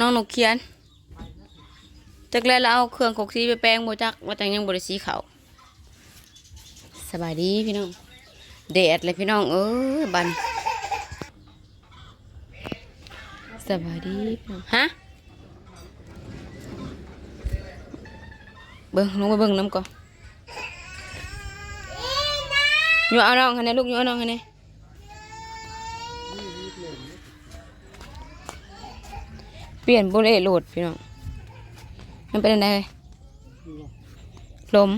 น้องนกเขียนจากแล้วเราเอาเครื่องขกสีไปแปลงโมจักว่าจังยังบริสีเขาสบายดีพี่น้องแดดเลยพี่น้องบันสบายดีพี่น้องฮะเบิ้งลงไปเบิ้งน้ำก่อนอยู่เอาน้องคันนี้ลูกอยู่เอาน้องคันนี้เปลี่ยนโบเลโหลดพี่น้องมันเป็นอะไรลม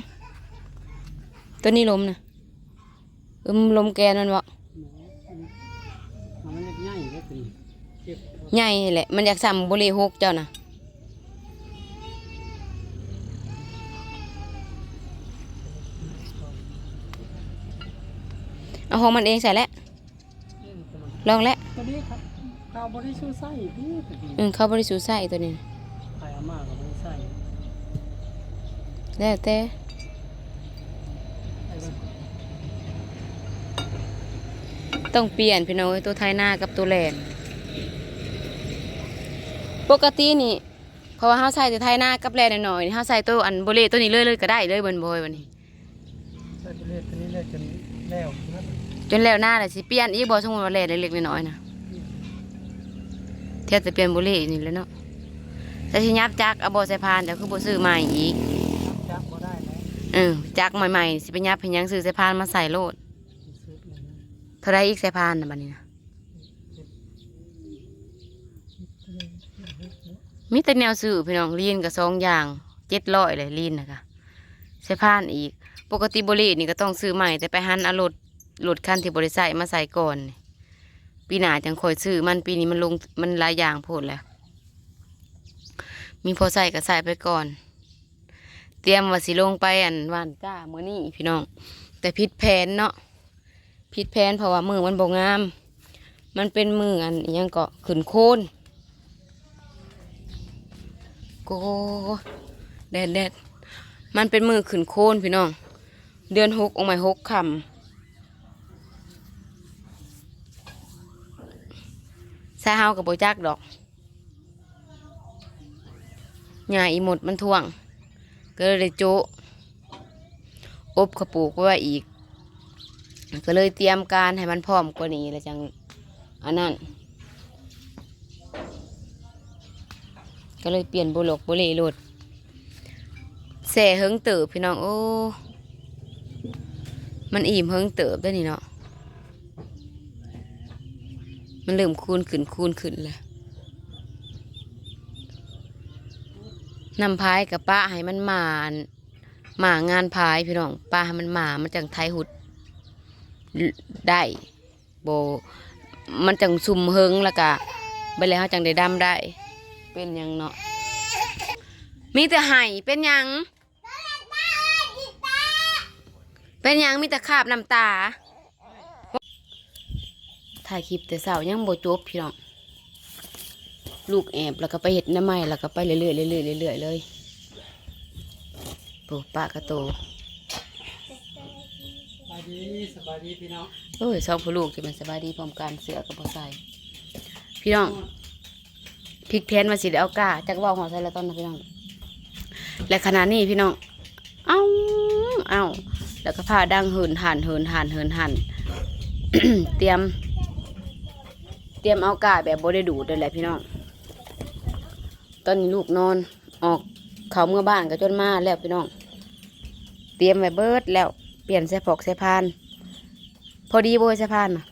ตัวนี้ลมนะลมแกนมันวะใหญ่แหละมันอยากสั่มโบเลหกเจ้านะเอาของมันเองใส่แล้วลองแล้วตัวนี้ครับข้าวบริสุทธิ์ใส่เขาบริสุทธิ์ใส่ตัวนี้ไข่อาม่ากับบริใส่แล้วแต่ต้องเปลี่ยนพี่น้องตัวไทยหน้ากับตัวแลนปกตินี่เพราะว่าเขาใส่ตัวไทยหน้ากับแลนหน่อยๆเขาใส่ตัวอันโบเลตัวนี้เลยก็ได้เลยบนโบยวันนี้ใส่ตัวเล็กตัวนี้เลยจนแล้วจนแล้วหน้าเลยสิเปลี่ยนอีกบอสมมติว่าแลนเล็กๆน้อยๆนะเทียบจะเปลี่ยนโบเลนี่แล้วเนาะแต่ที่ยับจักเอาบอใส่พานแต่คือโบซื้อใหม่อีกจักบ่ได้แล้วจักใหม่ๆสิไปยับเพียงยังซื้อใส่พานมาใส่โลดเท่าไรอีกใส่พานนะบัดนี้นะมีแต่แนวซื้อพี่น้องลีนกับ2 อย่าง700เลยลีนนะคะใส่พานอีกปกติโบเลนี่ก็ต้องซื้อใหม่แต่ไปหันเอารถคันที่บริษัทมาใส่ก่อนปีหน้าจังคอยซื้อมันปีนี้มันหลายอย่างโพดแล้วมีพอใส่ก็ใส่ไปก่อนเตรียมว่าสิลงไปว่านก้ามื้อนี้พี่น้องแต่ผิดแผนเนาะผิดแผนเพราะว่ามือมันบ่งามมันเป็นมือยังก็ขึ้นโคนโกแดดมันเป็นมือขึ้นโคนพี่น้องเดือน6ออกมา6ค่ำใส่เฮากับโบจักดอกหญ้าอีหมดมันท่วงก็เลยโจะอบขปลูกไว้อีกก็เลยเตรียมการให้มันพร้อมกว่านี้แล้วจังอันนั้นก็เลยเปลี่ยนโบเลโหลดแส่เฮิงเติบพี่น้องโอ้มันอิ่มเฮิงเติบได้นี่เนาะมันเริ่มคูนขึ้นแล้วนำพายกับป้าให้มันหมางานพายพี่น้องป้าให้มันมันจังไทยหุดได้โบมันจังซุ่มเฮิงแล้วก็ไปแล้วเขาจังได้ดำได้เป็นยังเนาะมีแต่ไห่เป็นยังมีแต่คราบน้ำตาถ่ายคลิปแต่เสายังโบจบพี่น้องลูกแอบแล้วก็ไปเห็ดน้ำไม้แล้วก็ไปเรื่อยเลยโปปะกระโตสบายดีพี่น้องสองพ่อลูกจะมันสบายดีพร้อมกันเสือกับพ่อใส่พี่น้องพริกแทนมาสิเอาก้าจักว่าหัวใส่แล้วตอนนั้นพี่น้องและขณะนี้พี่น้องเอ้าแล้วก็ผ้าดังหัน เตรียมเอาก้าแบบโบได้ดูดเลยแหละพี่น้องตอนนี้ลูกนอนออกเขาเมื่อบ้านก็จนมาแล้วพี่น้องเตรียมไว้เบิดแล้วเปลี่ยนใส่ผอกใส่พานพอดีโบยใส่พานนะ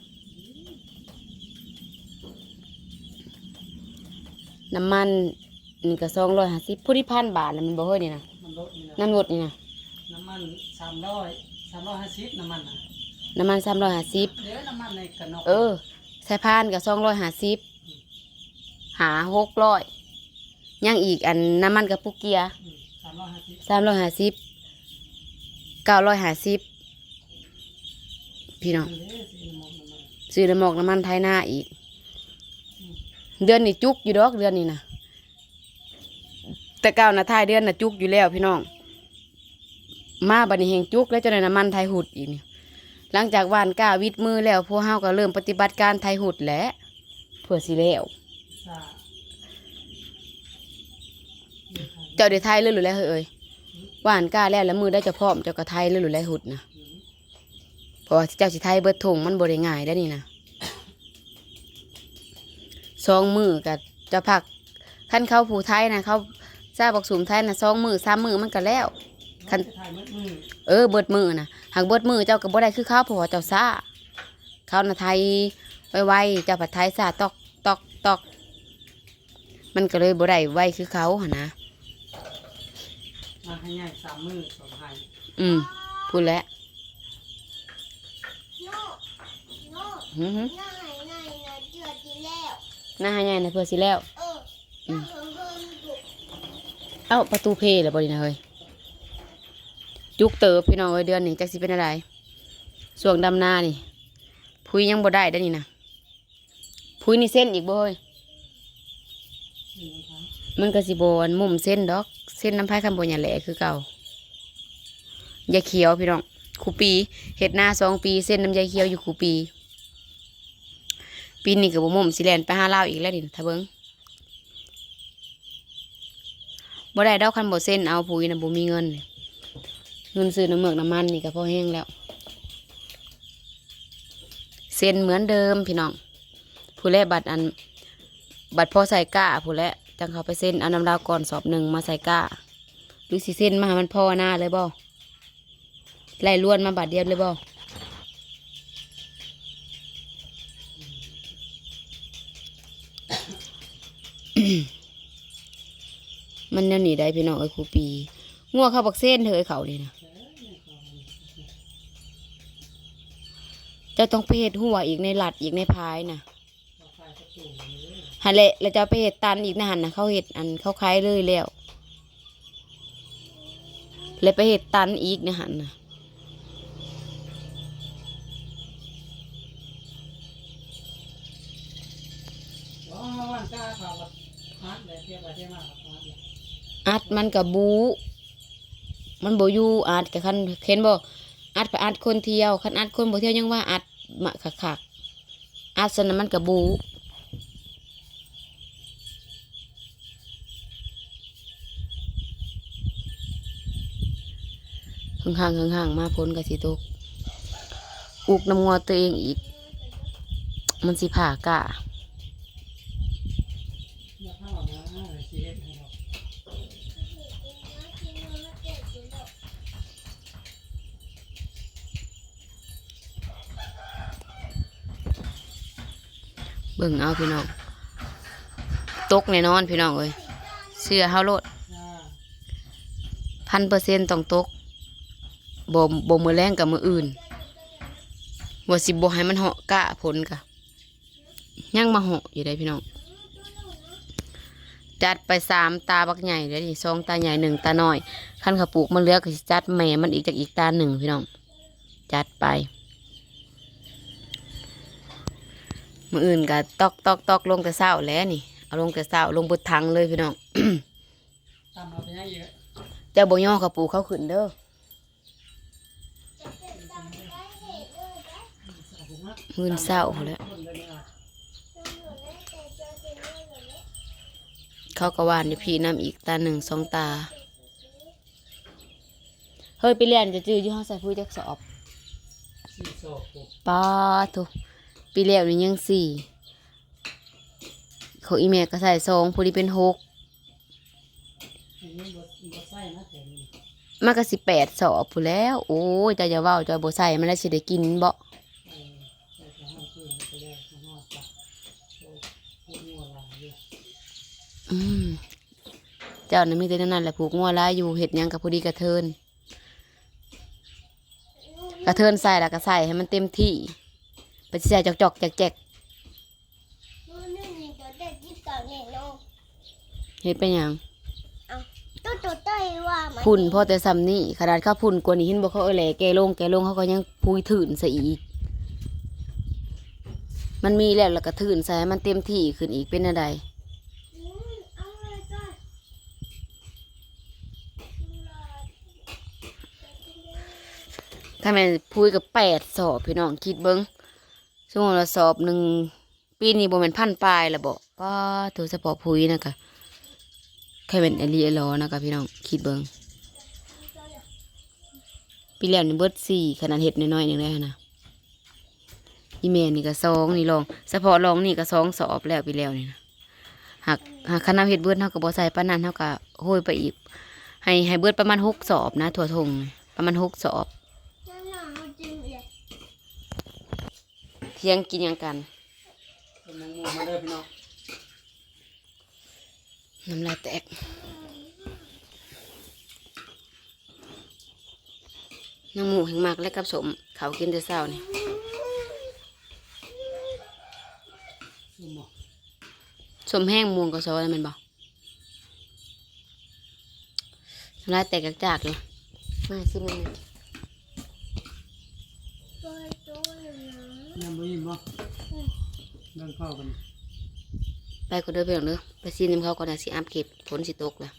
น้ำมันนี่ก็250ผู้ที่1,000 บาทแล้วมันบ่เฮ้ยนี่นะน้ำรถนี่นะน้ำมัน350น้ำมัน350เดี๋ยวน้ำมันในกระนกใส่พานก็250หา600ยังอีกน้ำมันกับปุกเกีย350 950พี่น้องซื้อน้ำมันไทยหน้าอีกเดือนนี้จุกอยู่ดอกเดือนนี้นะแต่9ท้ายเดือนน่ะจุกอยู่แล้วพี่น้องมาบัดนี้แห่งจุกแล้วจะได้น้ำมันไทยหุดอีกนี่หลังจากวานก้าวิดมือแล้วพวกเฮาก็เริ่มปฏิบัติการไทยหุดแล้วเพื่อสิแล้ว จ้าได้ไทยเลยหรือแล้วเอ้ยหวานกล้าแล้วมือได้จะพร้อมเจ้าก็ไทยเลยหรือแล้วหุดนะเพราะว่าเจ้าสิไทยเบิดทงมันบ่ได้ง่ายได้อนี่นะ2 มือกับจะพักขั้นเข้าผู้ไทยนะเขาทราบบอกสูมไทยนะ2 มือ3 มือมันก็แล้ว คัน จะถ่ายมืดมือ เบิดมือนะหากเบิดมือเจ้าก็บ่ได้คือเขาเพราะว่าเจ้าซ่าเขาน่ะไทยไวๆเจ้าผัดไทยซ่าตอกตอกตอกมันก็เลยบ่ได้ไวคือเขาหั่นนะ มาให้ง่าย3 มือ2ให้ พูดแล้ว โน่โน่ หือ หน้าไหนไหนนะเจือจีแล้ว หน้าให้ใหญ่นะเพื่อสิแล้ว หน้าเพิ่มเพิ่มจุก เอ้าประตูเพแล้วบ่ดีนะเฮ้ยจุกเติบพี่น้องเอ้ยเดือนนี้จักสิเป็นอะไรส่วงดำนานี่พุยยังบ่ได้เด้อนี่นะพุยนี่เส้นอีกบ่เฮ้ย นี่นะครับ มันก็สิบ่อันมุมเส้นดอกเส้นน้ำพายคำบ่หยาแหล่คือเก่ายาเขียวพี่น้องคูปีเฮ็ดหน้า2 ปีเส้นน้ำยาเขียวอยู่คูปีปีนี้ก็บ่มุมสิแล่นไปหาลาวอีกแล้วดิถ้าเบิ่งบ่ได้ดอกคันบ่เส้นเอาปุ๋ยน่ะบ่มีเงินซื้อน้ำเมือกน้ำมันนี่ก็พอแห้งแล้วเส้นเหมือนเดิมพี่น้องผู้แลบัตรบัตรพอใส่ก้าผู้แลจังเขาไปเส้นเอาน้ำดาวก่อนสอบ1มาใส่ก้าหรือสิเส้นมาให้มันพอหน้าเลยบ่ไล่ล้วนมาบาทเดียวเลยบ่ มันแนวหนีได้พี่น้องเอ้ยครูปีงัวเข้าบักเส้นเถอะไอ้เขานี่นะเจะต้องไปเห็ดหัวอีกในหลัดอีกในพายนะ เราถ่ายกระตูเลย หันแหละแล้วจะไปเห็ดตันอีกนะหันนะเขาเห็ดเขาคล้ายเลยแล้วเลยไปเห็ดตันอีกนะหันนะ อ๋อวันกล้าข่าวกับฮัทเลยเทียบไปเทียบมากับฮัทเลย อัดมันกับบูมันบ่อยู่อัดกับคันเห็นบ่อัดไปอัดคนเที่ยวคันอัดคนบ่เที่ยวยังว่าอัดมาคักๆอัดสนะมันกับบูห่างๆมาพ้นกับสิตกอุกน้ำงัวตัวเองอีกมันสิผ่ากะ อยากเข้ามาชีเฮ็ดให้เรา เบิ่งเอาพี่น้องตกแน่นอนพี่น้องเอ้ยเสื้อเฮาโลด จ้า 1,000%ต้องตกบ่มือแรงกับมืออื่นว่าสิบ่ให้มันเหาะกะผลกะยังมาเหาะอยู่ได้พี่น้องจัดไป3 ตาบักใหญ่เด้อนี่2 ตาใหญ่1 ตาน้อยคันเขาปลูกมันเหลือก็สิจัดแม่มันอีกจากอีกตา1พี่น้องจัดไปมืออื่นก็ตอกลงแต่เช้าแล้วนี่เอาลงแต่เช้าลงบนถังเลยพี่น้อง ตามมาเป็นยังเยอะ เจ้าบ่ย่อเขาปลูกเขาขึ้นเด้อมื้อเช้าพู้นแหล้ว คนเลยเนี่ย เขาก็หวานอยู่พี่น้ำอีกตา1 2 ตาเฮ้ยไปเรียนจะจื้ออยู่ห้องใส่ผู้จักสอบ สี่ศพผม ป้าทุปีแล้วนี่ยัง4เขาอีเมลก็ใส่2ผู้นี้เป็น6 อันนี้บดไส้นะแต่นี่ มันก็18 สอบผู้นแล้ว โอ้ยเจ้าอย่าเว้าเจ้าบ่ใส่มันแล้วสิได้กินบ่ ใส่ข้าวมันคือไปได้ข้างนอกปะโอ้พูดงัวลายเยอะ อืมเจ้าน่ะมีแต่นั้นแหละผูกงัวลายอยู่เฮ็ดหยังกับผู้ดีกระเทินใส่แล้วก็ใส่ให้มันเต็มที่ไปสิใส่จอกๆแจกๆเฮ็ดไปหยัง ตัวเต้ยว่ามัน พุ่นพอแต่ซ้ำนี่ขนาดเขาพุ่นกว่านี้เห็นบอกเขาแหล่แกลงเขาก็ยังพุยถื่นใส่อีกมันมีแล้วก็ถื่นใส่ให้มันเต็มที่ขึ้นอีกเป็นอะไร เอาเลยจ้ะ ถ้าแม่นพุยกับ8 สอบพี่น้องคิดเบิ้งชั่วโมงละสอบหนึ่งปีนี้บ่แม่น1,000 ปลายละบ่ป้าตัวเฉพาะพุยนะกะ ใครเป็นอลีเอลอนะคะพี่น้องคิดเบิงปีแล้วนี่เบิด4ขนาดเห็ดน้อยๆหนึงได้นะอีเมนี่ก็2นี่ลองเฉพาะลองนี่ก็2สอบแล้วปีแล้วนี่นะหากคณะเห็ดเบิดเท่ากับบ่ใส่ปานนั้นเท่ากับโห้ยไปอีกให้เบิดประมาณ6 สอบนะถั่วทงประมาณ6 สอบ นั่นน่ะเขาจริงเลย เที่ยงกินหยังกัน เป็นมังมูมาเด้อพี่น้อง น้ำลายแตกน้ำหมูแห้งมากและกับสมเขากินแต่เช้านี่ ซุ่มบ่ สมแห้งม่วงกับซอสมันบอกน้ำลายแตกจากๆเลยมาซิมัน ตัวโตเลยนะ ยังบ่ยิ้มบ่เดินเข้ากัน ไปก็เดินไปหรอกเด้อไปซีน้ำเขาก่อนนะสิอาบเก็บฝนสิตกแล้ว